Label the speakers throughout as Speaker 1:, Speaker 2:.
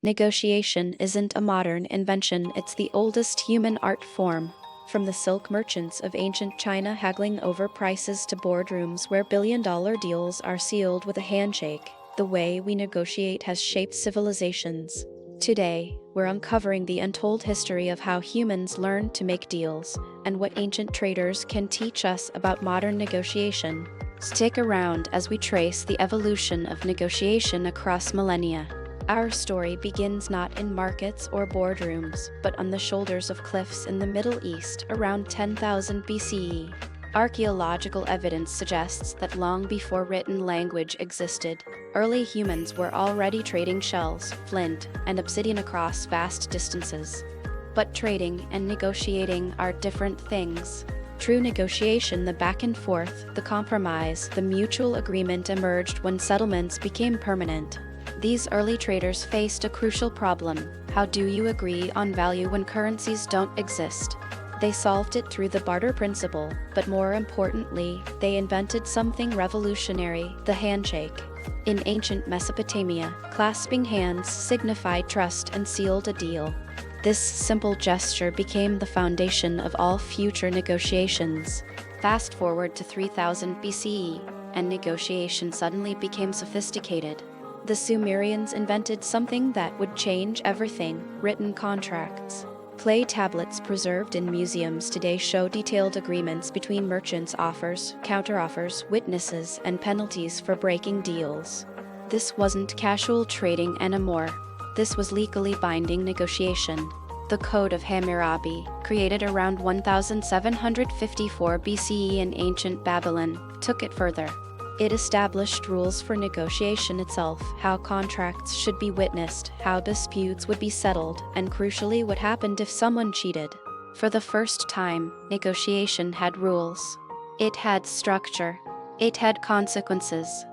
Speaker 1: Negotiation isn't a modern invention, it's the oldest human art form. From the silk merchants of ancient China haggling over prices to boardrooms where billion-dollar deals are sealed with a handshake, the way we negotiate has shaped civilizations. Today, we're uncovering the untold history of how humans learned to make deals and what ancient traders can teach us about modern negotiation. Stick around as we trace the evolution of negotiation across millennia. Our story begins not in markets or boardrooms, but on the shoulders of cliffs in the Middle East around 10,000 BCE. Archaeological evidence suggests that long before written language existed, early humans were already trading shells, flint, and obsidian across vast distances. But trading and negotiating are different things. True negotiation, the back and forth, the compromise, the mutual agreement emerged when settlements became permanent. These early traders faced a crucial problem. How do you agree on value when currencies don't exist? They solved it through the barter principle, but more importantly, they invented something revolutionary: the handshake. In ancient Mesopotamia, clasping hands signified trust and sealed a deal. This simple gesture became the foundation of all future negotiations. Fast forward to 3000 BCE, and negotiation suddenly became sophisticated. The Sumerians invented something that would change everything: written contracts. Clay tablets preserved in museums today show detailed agreements between merchants, offers, counteroffers, witnesses, and penalties for breaking deals. This wasn't casual trading anymore. This was legally binding negotiation. The Code of Hammurabi, created around 1754 BCE in ancient Babylon, took it further. It established rules for negotiation itself: how contracts should be witnessed, how disputes would be settled, and crucially, what happened if someone cheated. For the first time, negotiation had rules. It had structure. It had consequences.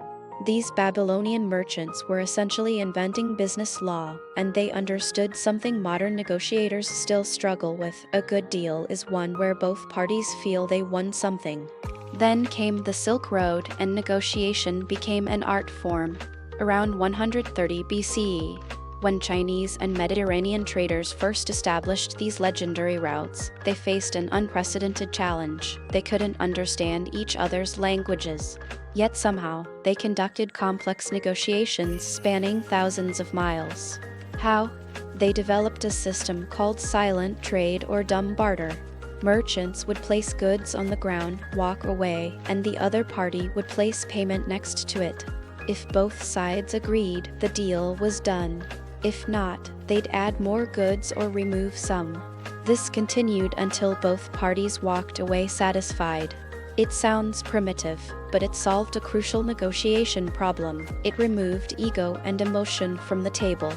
Speaker 1: These Babylonian merchants were essentially inventing business law, and they understood something modern negotiators still struggle with: a good deal is one where both parties feel they won something. Then came the Silk Road, and negotiation became an art form. Around 130 BCE, when Chinese and Mediterranean traders first established these legendary routes, they faced an unprecedented challenge. They couldn't understand each other's languages. Yet somehow, they conducted complex negotiations spanning thousands of miles. How? They developed a system called silent trade or dumb barter. Merchants would place goods on the ground, walk away, and the other party would place payment next to it. If both sides agreed, the deal was done. If not, they'd add more goods or remove some. This continued until both parties walked away satisfied. It sounds primitive, but it solved a crucial negotiation problem. It removed ego and emotion from the table.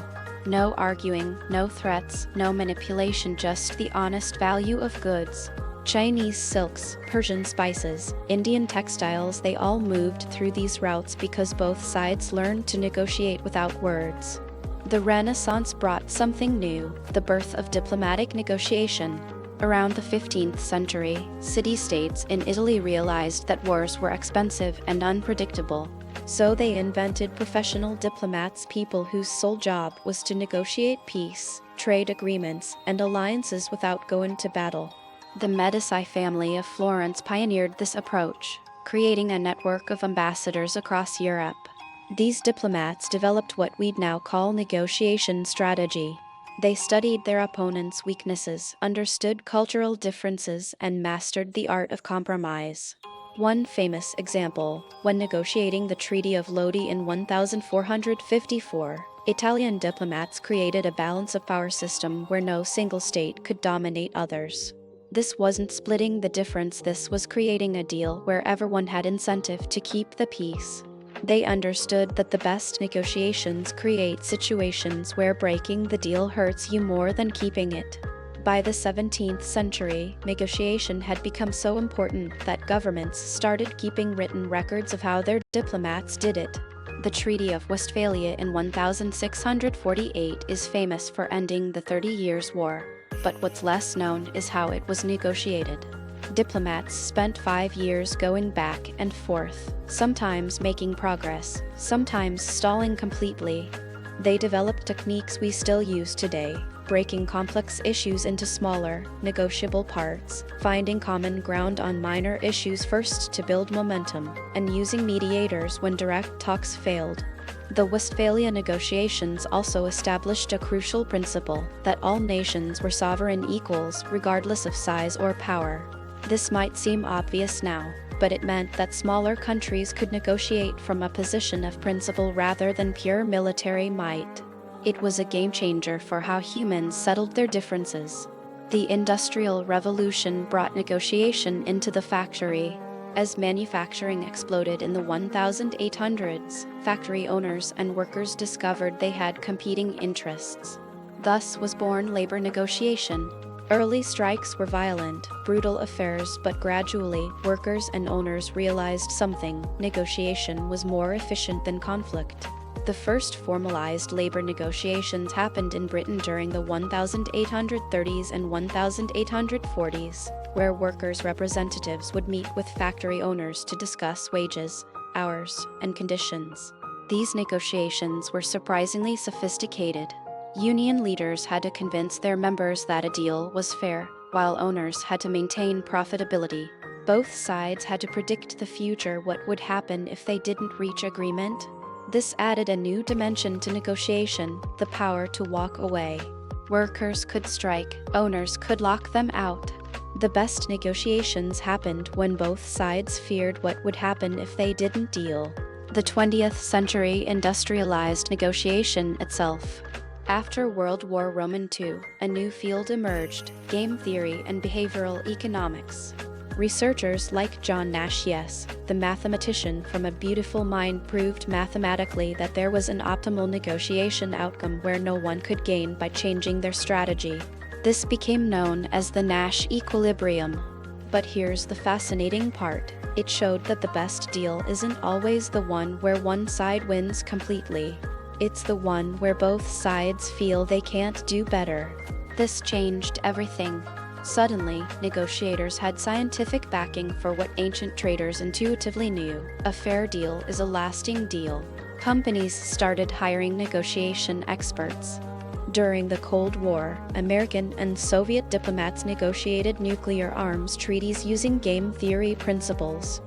Speaker 1: No arguing, no threats, no manipulation, just the honest value of goods. Chinese silks, Persian spices, Indian textiles, they all moved through these routes because both sides learned to negotiate without words. The Renaissance brought something new: the birth of diplomatic negotiation. Around the 15th century, city-states in Italy realized that wars were expensive and unpredictable. So they invented professional diplomats, people whose sole job was to negotiate peace, trade agreements, and alliances without going to battle. The Medici family of Florence pioneered this approach, creating a network of ambassadors across Europe. These diplomats developed what we'd now call negotiation strategy. They studied their opponents' weaknesses, understood cultural differences, and mastered the art of compromise. One famous example: when negotiating the Treaty of Lodi in 1454, Italian diplomats created a balance of power system where no single state could dominate others. This wasn't splitting the difference, this was creating a deal where everyone had incentive to keep the peace. They understood that the best negotiations create situations where breaking the deal hurts you more than keeping it. By the 17th century, negotiation had become so important that governments started keeping written records of how their diplomats did it. The Treaty of Westphalia in 1648 is famous for ending the 30 Years' War, but what's less known is how it was negotiated. Diplomats spent 5 years going back and forth, sometimes making progress, sometimes stalling completely. They developed techniques we still use today, breaking complex issues into smaller, negotiable parts, finding common ground on minor issues first to build momentum, and using mediators when direct talks failed. The Westphalia negotiations also established a crucial principle that all nations were sovereign equals regardless of size or power. This might seem obvious now, but it meant that smaller countries could negotiate from a position of principle rather than pure military might. It was a game-changer for how humans settled their differences. The Industrial Revolution brought negotiation into the factory. As manufacturing exploded in the 1800s, factory owners and workers discovered they had competing interests. Thus was born labor negotiation. Early strikes were violent, brutal affairs, but gradually, workers and owners realized something: negotiation was more efficient than conflict. The first formalized labor negotiations happened in Britain during the 1830s and 1840s, where workers' representatives would meet with factory owners to discuss wages, hours, and conditions. These negotiations were surprisingly sophisticated. Union leaders had to convince their members that a deal was fair, while owners had to maintain profitability. Both sides had to predict the future: what would happen if they didn't reach agreement. This added a new dimension to negotiation: the power to walk away. Workers could strike, owners could lock them out. The best negotiations happened when both sides feared what would happen if they didn't deal. The 20th century industrialized negotiation itself. After World War II, a new field emerged: game theory and behavioral economics. Researchers like John Nash, the mathematician from A Beautiful Mind, proved mathematically that there was an optimal negotiation outcome where no one could gain by changing their strategy. This became known as the Nash equilibrium. But here's the fascinating part: it showed that the best deal isn't always the one where one side wins completely. It's the one where both sides feel they can't do better. This changed everything. Suddenly, negotiators had scientific backing for what ancient traders intuitively knew: a fair deal is a lasting deal. Companies started hiring negotiation experts. During the Cold War, American and Soviet diplomats negotiated nuclear arms treaties using game theory principles.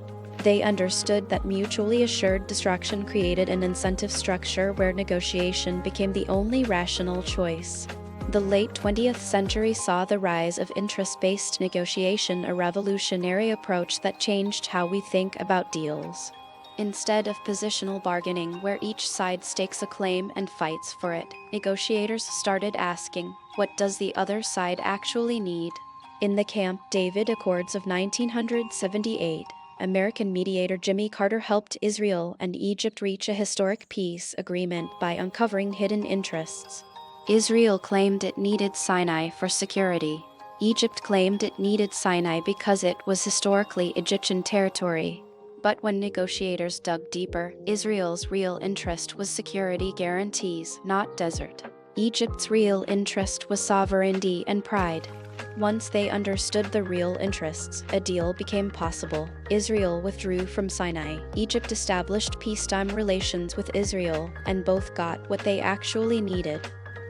Speaker 1: They understood that mutually assured destruction created an incentive structure where negotiation became the only rational choice. The late 20th century saw the rise of interest-based negotiation, a revolutionary approach that changed how we think about deals. Instead of positional bargaining, where each side stakes a claim and fights for it, negotiators started asking, what does the other side actually need? In the Camp David Accords of 1978, American mediator Jimmy Carter helped Israel and Egypt reach a historic peace agreement by uncovering hidden interests. Israel claimed it needed Sinai for security. Egypt claimed it needed Sinai because it was historically Egyptian territory. But when negotiators dug deeper, Israel's real interest was security guarantees, not desert. Egypt's real interest was sovereignty and pride. Once they understood the real interests, a deal became possible. Israel withdrew from Sinai. Egypt established peacetime relations with Israel, and both got what they actually needed.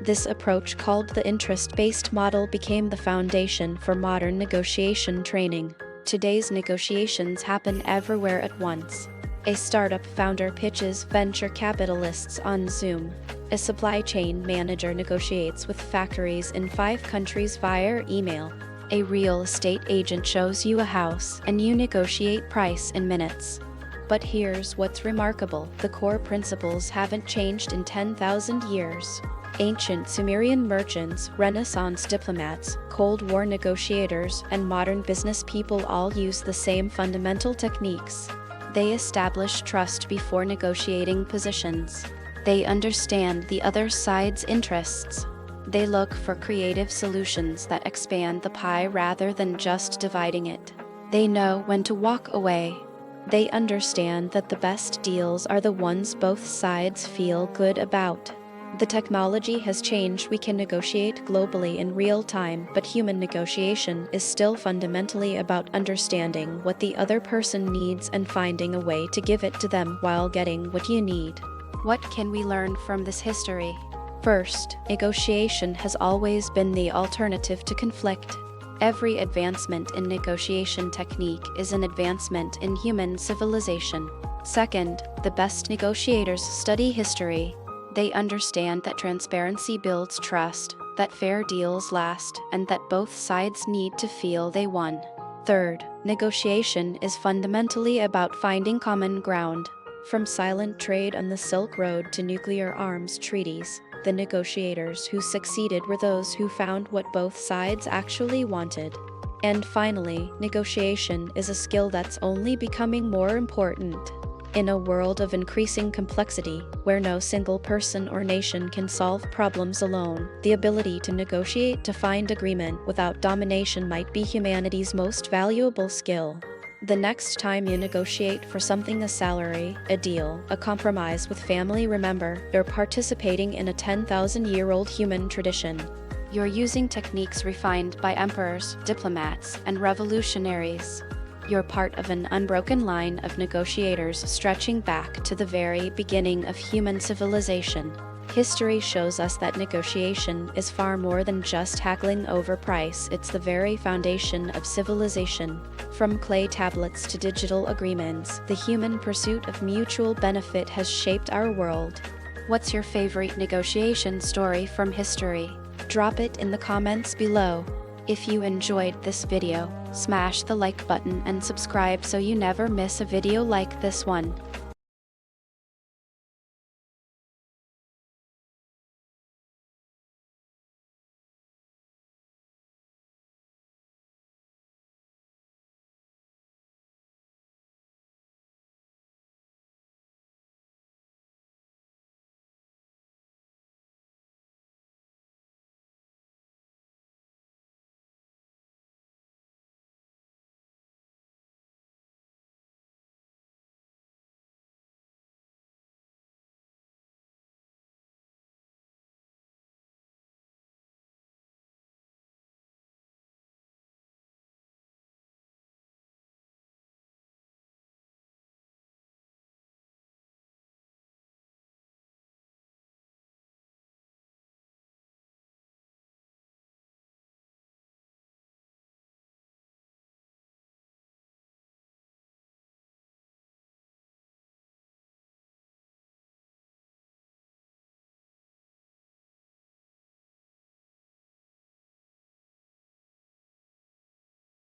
Speaker 1: This approach, called the interest-based model, became the foundation for modern negotiation training. Today's negotiations happen everywhere at once. A startup founder pitches venture capitalists on Zoom. A supply chain manager negotiates with factories in 5 countries via email. A real estate agent shows you a house, and you negotiate price in minutes. But here's what's remarkable: the core principles haven't changed in 10,000 years. Ancient Sumerian merchants, Renaissance diplomats, Cold War negotiators, and modern business people all use the same fundamental techniques. They establish trust before negotiating positions. They understand the other side's interests. They look for creative solutions that expand the pie rather than just dividing it. They know when to walk away. They understand that the best deals are the ones both sides feel good about. The technology has changed. We can negotiate globally in real time, but human negotiation is still fundamentally about understanding what the other person needs and finding a way to give it to them while getting what you need. What can we learn from this history? First, negotiation has always been the alternative to conflict. Every advancement in negotiation technique is an advancement in human civilization. Second, the best negotiators study history. They understand that transparency builds trust, that fair deals last, and that both sides need to feel they won. Third, negotiation is fundamentally about finding common ground. From silent trade on the Silk Road to nuclear arms treaties, the negotiators who succeeded were those who found what both sides actually wanted. And finally, negotiation is a skill that's only becoming more important. In a world of increasing complexity, where no single person or nation can solve problems alone, the ability to negotiate to find agreement without domination might be humanity's most valuable skill. The next time you negotiate for something, a salary, a deal, a compromise with family, remember, you're participating in a 10,000-year-old human tradition. You're using techniques refined by emperors, diplomats, and revolutionaries. You're part of an unbroken line of negotiators stretching back to the very beginning of human civilization. History shows us that negotiation is far more than just haggling over price. It's the very foundation of civilization. From clay tablets to digital agreements, the human pursuit of mutual benefit has shaped our world. What's your favorite negotiation story from history? Drop it in the comments below. If you enjoyed this video, smash the like button and subscribe so you never miss a video like this one.